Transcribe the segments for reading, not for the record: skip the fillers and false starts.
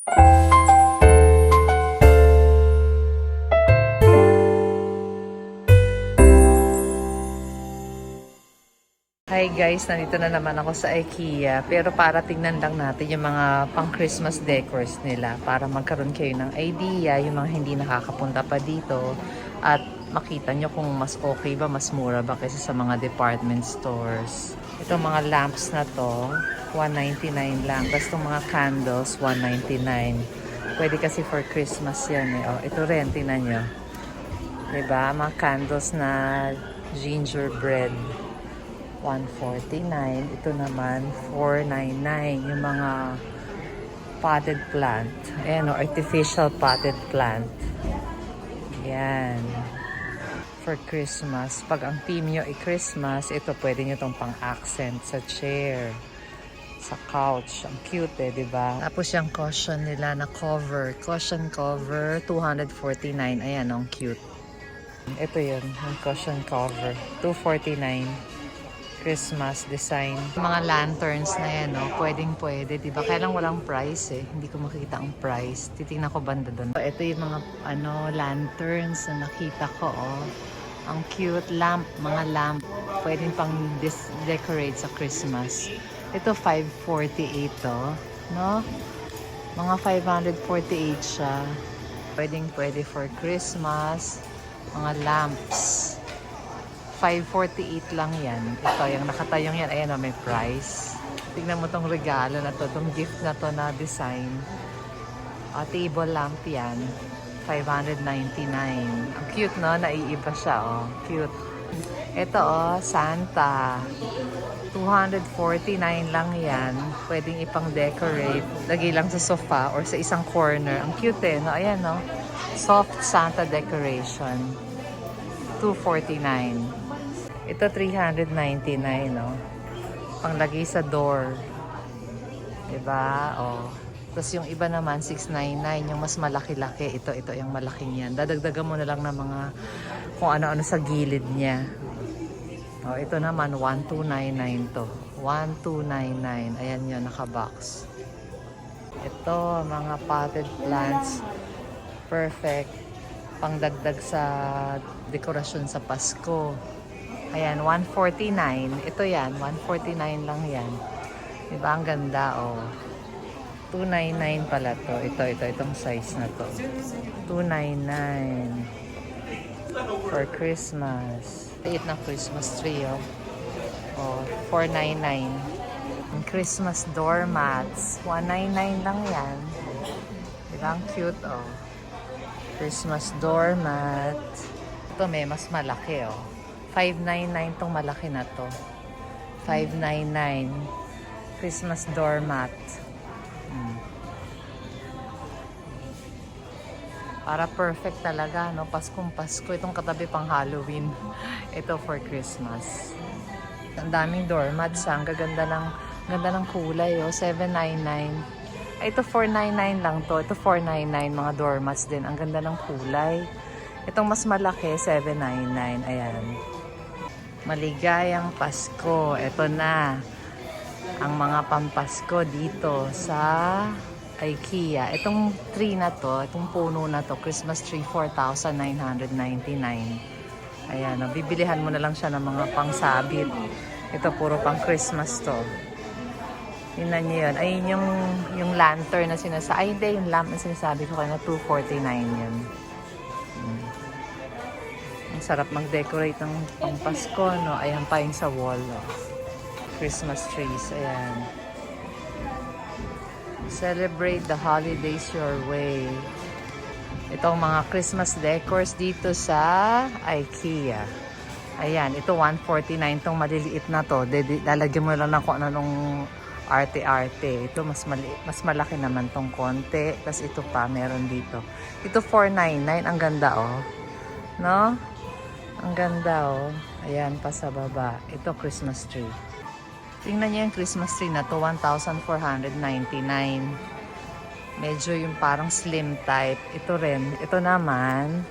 Hi guys, nandito na naman ako sa IKEA, pero para tingnan lang natin yung mga pang Christmas decors nila para magkaroon kayo ng idea, yung mga hindi nakakapunta pa dito at makita nyo kung mas okay ba, mas mura ba kaysa sa mga department stores. Itong mga lamps na to, $199 lang. Tapos itong mga candles, $199. Pwede kasi for Christmas yan eh. Oh, ito rin, tingnan nyo. Diba? Mga candles na gingerbread. $149. Ito naman, $499. Yung mga potted plant. Ayan o, artificial potted plant. Yan. For Christmas. Pag ang theme nyo ay Christmas, ito pwede nyo itong pang-accent sa chair. Sa couch. Ang cute eh, diba? Tapos yung cushion nila na cover. Cushion cover, $249. Ayan, ang cute. Ito yun, yung cushion cover. $249. Christmas design. Mga lanterns na yan, no? Pwedeng-pwede, diba? Kaya lang walang price eh. Hindi ko makita ang price. Titingnan ko banda doon. Ito yung mga lanterns na nakita ko, oh. Ang cute lamp, mga lamp. Pwedeng pang decorate sa Christmas. Ito, $548 to, no? Mga $548 siya. Pwedeng-pwede for Christmas. Mga lamps. $548 lang yan. Ito, yung nakatayong yan. Ayan o, may price. Tingnan mo tong regalo na to. Tong gift na to na design. Table lamp yan. $599. Ang cute, no? Naiiba siya, oh. Cute. Ito, oh, Santa. $249 lang yan. Pwedeng ipang decorate. Lagay lang sa sofa or sa isang corner. Ang cute, eh, no? Ayan, no? Soft Santa decoration. $249. Ito, $399, no? Panglagay sa door. Diba? Oh. Tapos yung iba naman, $699. Yung mas malaki-laki. Ito yung malaking yan. Dadagdagan mo na lang ng mga kung ano-ano sa gilid niya. Oh, ito naman, $1299 to. $1299. Ayan yun, naka-box. Ito, mga potted plants. Perfect. Pangdagdag sa dekorasyon sa Pasko. Ayan, $149. Ito yan, $149 lang yan. Diba? Ang ganda, oh. $299 pala to. Itong size na to. $299. For Christmas. Liit na Christmas tree, oh. Oh, $499. Christmas doormats. $199 lang yan. Diba? Ang cute, oh. Christmas doormat. Ito may mas malaki, oh. $599 tong malaki na to. $599. Christmas doormat. Para perfect talaga, no? Paskong Pasko. Itong katabi pang Halloween. Ito for Christmas. Ang daming doormats. Ang ganda ng kulay, oh. $799. Ito $499 lang to. Ito $499. Mga doormats din. Ang ganda ng kulay. Itong mas malaki, $799. Ayan. Maligayang Pasko. Ito na ang mga pampasko dito sa IKEA. Itong tree na to, itong puno na to, Christmas tree, $4,999. Ayan, bibilihan mo na lang siya ng mga pangsabit. Ito puro pang Christmas to. Tingnan niyo yun. Ayun yung lantern na sinasabi. Ay, hindi, yung lamp na sinasabi ko kanina, $249 yun. Ang sarap mag-decorate ng pampasko, no? Ayan pa yung sa wall, no? Christmas trees, ayan. Celebrate the holidays your way. Itong mga Christmas decors dito sa IKEA. Ayan, ito $149 tong maliliit na to. Lalagyan mo lang na kung ano nung arte-arte. Ito mas malaki naman tong konti. Tapos ito pa, meron dito. Ito $499. Ang ganda, oh. No? Ang ganda, oh. Ayan, pa sa baba. Ito, Christmas tree. Tingnan niyo yung Christmas tree na to, $1,499. Medyo yung parang slim type. Ito rin. Ito naman,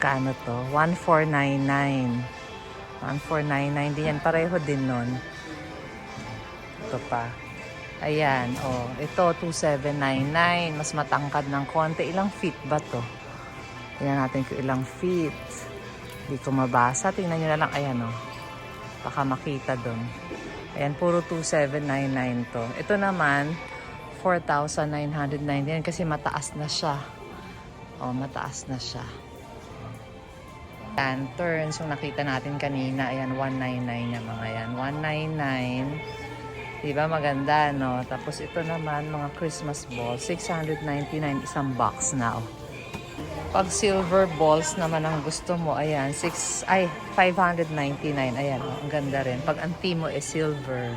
kano to? $1,499. $1,499 din yan. Pareho din nun. Ito pa. Ayan, oh. Ito, 2,799. Mas matangkad ng konti. Ilang feet ba to? Tingnan natin kung ilang feet. Hindi ko mabasa. Tingnan nyo na lang. Ayan, oh. Baka makita doon. Ayan, puro 2,799 to. Ito naman, 4,999 kasi mataas na siya. Oh, mataas na siya. Lanterns, yung nakita natin kanina. Ayan, 199 yung mga yan. 199. Diba maganda, no? Tapos ito naman, mga Christmas balls. 699 isang box na, oh. Pag silver balls naman ang gusto mo, ayan, 599. Ayan, oh, ang ganda rin. Pag ang team mo is silver,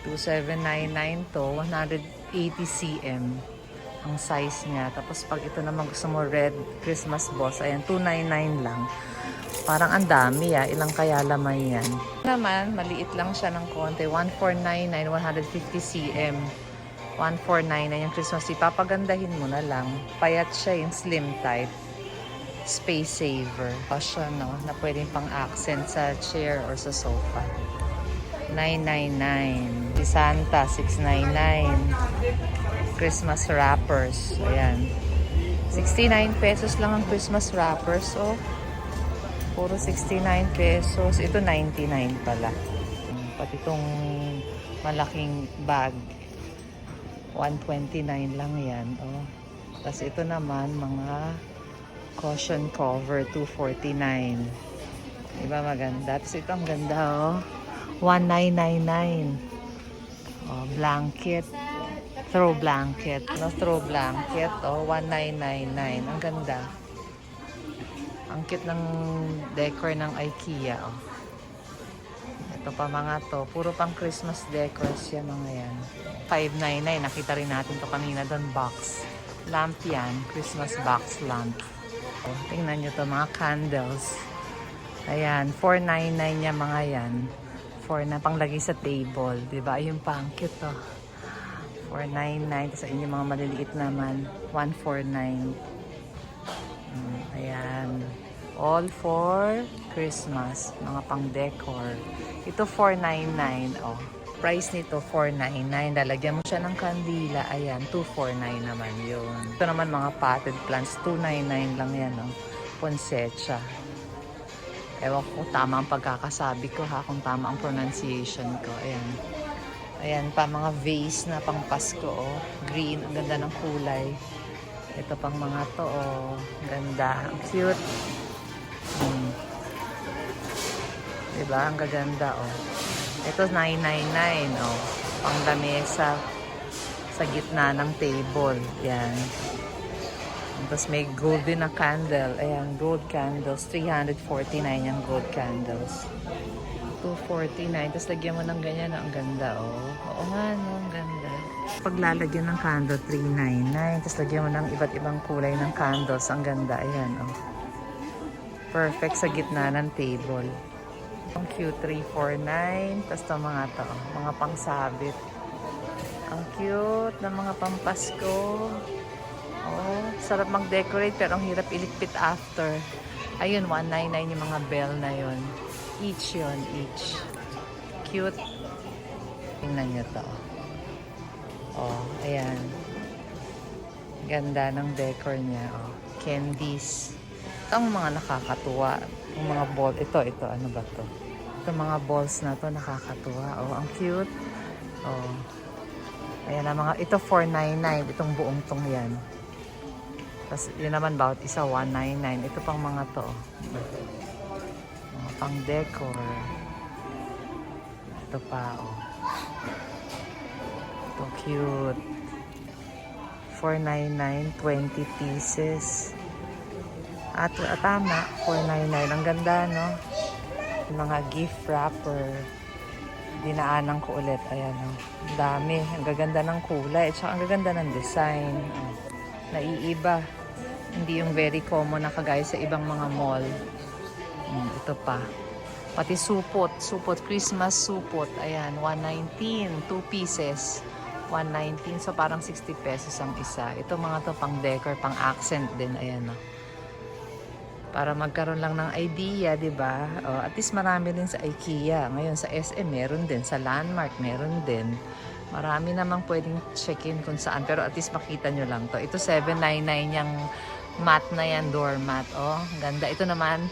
2,799 to, 180 cm ang size niya. Tapos pag ito naman gusto mo red Christmas balls, ayan, 299 lang. Parang ang dami, ilang kaya laman yan. Naman, maliit lang siya ng konti. 1,499, 150 cm. 1,499 yung Christmas tree. Papagandahin mo na lang. Payat siya yung slim type. Space saver. O siya, no? Na pwedeng pang accent sa chair or sa sofa. 999. Si Santa, 699. Christmas wrappers. Ayan. 69 pesos lang ang Christmas wrappers. Oh. Puro 69 pesos. Ito 99 pala. Pati itong malaking bag. 129 lang yan. Oh. Tapos ito naman, mga cushion cover, 249. Diba maganda? Tapos ito ang ganda, oh. 1999. Oh, blanket. Throw blanket. No, throw blanket. Oh, 1999. Ang ganda. Ang cute ng decor ng IKEA, oh. Ito pa mga to. Puro pang Christmas decors yan, mga yan. 599. Nakita rin natin to kanina doon, box. Lamp yan. Christmas box lamp. Oh, tingnan nyo to, mga candles. Ayan, 499 yan, mga yan. 4 na panglagay sa table. Diba? Yung pang cute, to. 499. Tapos yung mga maliliit naman, 149. Ayan. All for Christmas. Mga pang decor. Ito 499. Oh. Price nito 499. Lalagyan mo siya ng kandila. Ayan. 249 naman yun. Ito naman mga potted plants. 299 lang yan. Oh. Poinsettia. Ewan ko tama ang pagkakasabi ko, ha. Kung tama ang pronunciation ko. Ayan. Ayan pa mga vase na pang Pasko. Oh. Green. Ang ganda ng kulay. Ito pang mga to, oh. Ganda. Ang cute. Diba? Ang gaganda, oh. Ito, 999, oh. Pang lamesa sa gitna ng table. Yan. Tapos may gold din na candle. Ayan, gold candles. 349 yung gold candles. 249. Tapos lagyan mo ng ganyan, ang ganda, oh. Oo nga, no? Ang ganda. Paglalagyan ng candle, 399. Tapos lagyan mo ng iba't ibang kulay ng candles. Ang ganda. Ayan, oh. Perfect sa gitna ng table. Ang cute, 349. Tapos ito mga to, mga pangsabit. Ang cute na mga pampasko. Oh, sarap mag-decorate pero ang hirap iligpit after. Ayun, 199 yung mga bell na yun. Each yun, each. Cute. Tingnan nyo to. Oh, ayan. Ganda ng decor niya. Oh, candies. Ito ang mga nakakatuwa. Yung mga ball. Ito. Ano ba to? Ito mga balls na to nakakatuwa. Oh, ang cute. Oh. Ayan ang mga. Ito 499. Itong buong tong yan. Tapos yun naman bawat isa 199. Ito pang mga to. Mga pang decor. Ito pa. Oh. Ito cute. 499. 20 pieces. At tama, 499. Ang ganda, no? Yung mga gift wrapper. Dinaanan ko ulit. Ayan, no? Ang dami. Ang gaganda ng kulay. At saka ang gaganda ng design. Oh. Naiiba. Hindi yung very common na kagaya sa ibang mga mall. Ito pa. Pati supot. Supot. Christmas supot. Ayan, 119. 2 pieces. 119. So, parang 60 pesos ang isa. Ito mga to pang decor, pang accent din. Ayan, no? Para magkaroon lang ng idea, di ba? O, at least marami din sa IKEA. Ngayon sa SM meron din, sa Landmark meron din. Marami namang pwedeng check-in kung saan. Pero at least makita nyo lang to. Ito 799 yung mat na yan, doormat. Oh, ganda. Ito naman,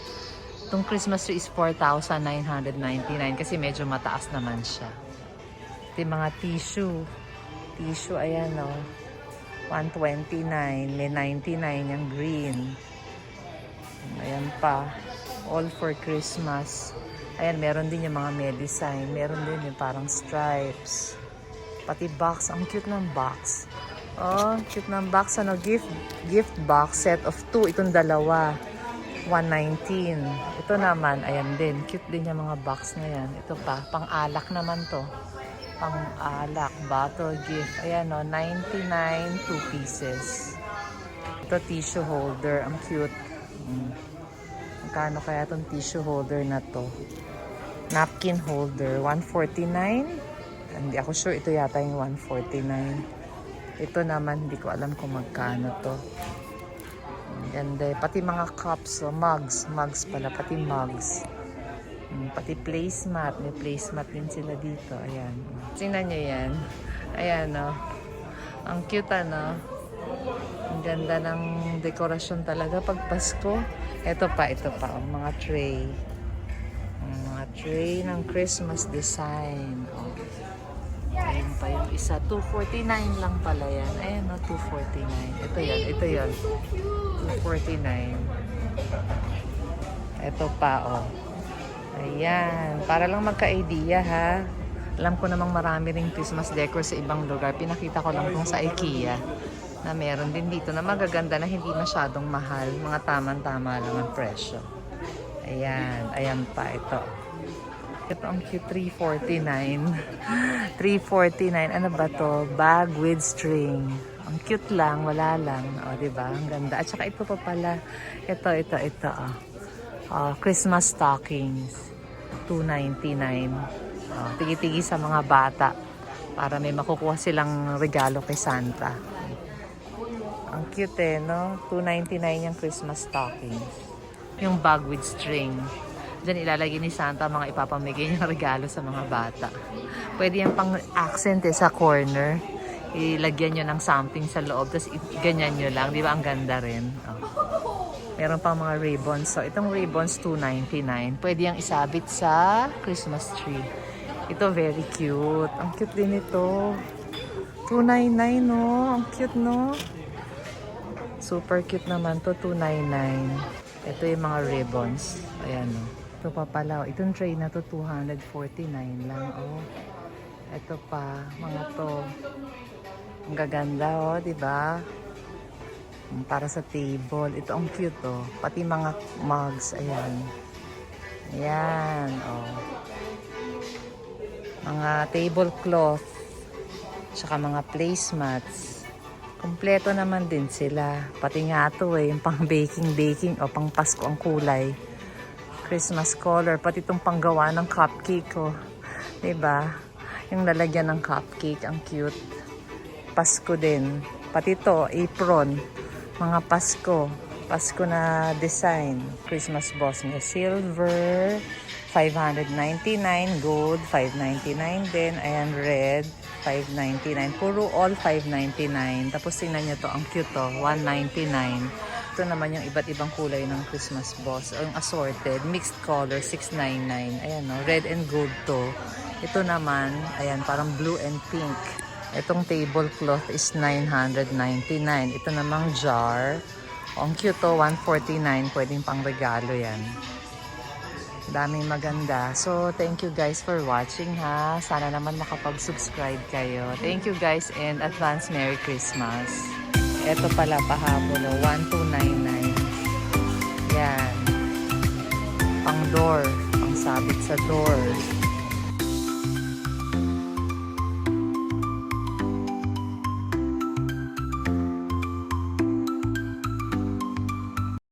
itong Christmas tree is 4,999 kasi medyo mataas naman siya. Ito yung mga tissue. Tissue, ayan o. 129. May 99 yung green. Ayan pa. All for Christmas. Ayan, meron din yung mga medicine. Meron din yung parang stripes. Pati box. Ang cute ng box. Oh, cute ng box. Ano, gift box set of 2. Itong dalawa. 119. Ito naman, ayan din. Cute din yung mga box na yan. Ito pa, pang-alak naman to. Pang-alak, bottle gift. Ayan o, 99, 2 pieces. Ito, tissue holder. Ang cute. Magkano kaya itong tissue holder na to? Napkin holder, 149. Hindi ako sure, ito yata yung 149. Ito naman, hindi ko alam kung magkano to. Ganda. Pati mga cups, so mugs pala, pati mugs. Pati placemat, may placemat din sila dito. Ayan. Tingnan nyo yan. Ayan, no. Ang cute, ano. Ang ganda ng dekorasyon talaga pag Pasko. Ito pa, oh, mga tray. Mga tray ng Christmas design. Oh. Ayan pa yung isa. 249 lang pala yan. Ayan, no, 249. Ito yan. 249. Ito pa, oh. Ayan. Para lang magka-idea, ha. Alam ko namang marami ring Christmas decor sa ibang lugar. Pinakita ko lang kung sa IKEA na meron din dito na magaganda na hindi masyadong mahal. Mga tamang-tama lang ang presyo. Ayan. Ayan pa, ito. Ito ang cute, 349. 349. Ano ba to? Bag with string. Ang cute lang, wala lang. O, diba? Ang ganda. At saka ito pa pala. Ito. Christmas stockings. 299. Tigi-tigi sa mga bata. Para may makukuha silang regalo kay Santa. Ang cute no? 299 yung Christmas stockings. Yung bag with string. Diyan ilalagay ni Santa mga ipapamigay niyang regalo sa mga bata. Pwede yung pang accent sa corner. Ilagyan nyo ng something sa loob. Tapos ganyan nyo lang. Di ba? Ang ganda rin. Oh. Meron pang mga ribbons. So, itong ribbons, $2.99. Pwede yung isabit sa Christmas tree. Ito, very cute. Ang cute din ito. $2.99, no? Ang cute, no? Super cute naman to, $2.99. Ito yung mga ribbons. Ayan, no? Ito pa pala. Itong tray na to, $249 lang, oh. Ito pa, mga to. Ang gaganda, oh, diba? Para sa table. Ito ang cute, oh. Pati mga mugs. Ayan. Ayan, oh. Mga tablecloth. Tsaka mga placemats. Kompleto naman din sila. Pati nga ito, yung pang baking, o pang Pasko ang kulay. Christmas color. Pati itong panggawa ng cupcake, oh. Diba? Yung lalagyan ng cupcake. Ang cute. Pasko din. Pati ito, apron. Mga Pasko. Pasko na design. Christmas boss niya. Silver, $599. Gold, $599 din. Ayan, red, $599. Puro all $599. Tapos tingnan nyo to. Ang cute to. $199. Ito naman yung iba't ibang kulay ng Christmas boss. O yung assorted. Mixed color, $699. Ayan, no? Red and gold to. Ito naman, ayan, parang blue and pink. Itong tablecloth is $999. Ito namang jar. Ang cute to, $149. Pwedeng pang regalo yan. Daming maganda. So, thank you guys for watching, ha. Sana naman makapag-subscribe kayo. Thank you guys and advance Merry Christmas. Ito pala pahabol, $1,299. Yan. Pang door. Pang sabit sa door.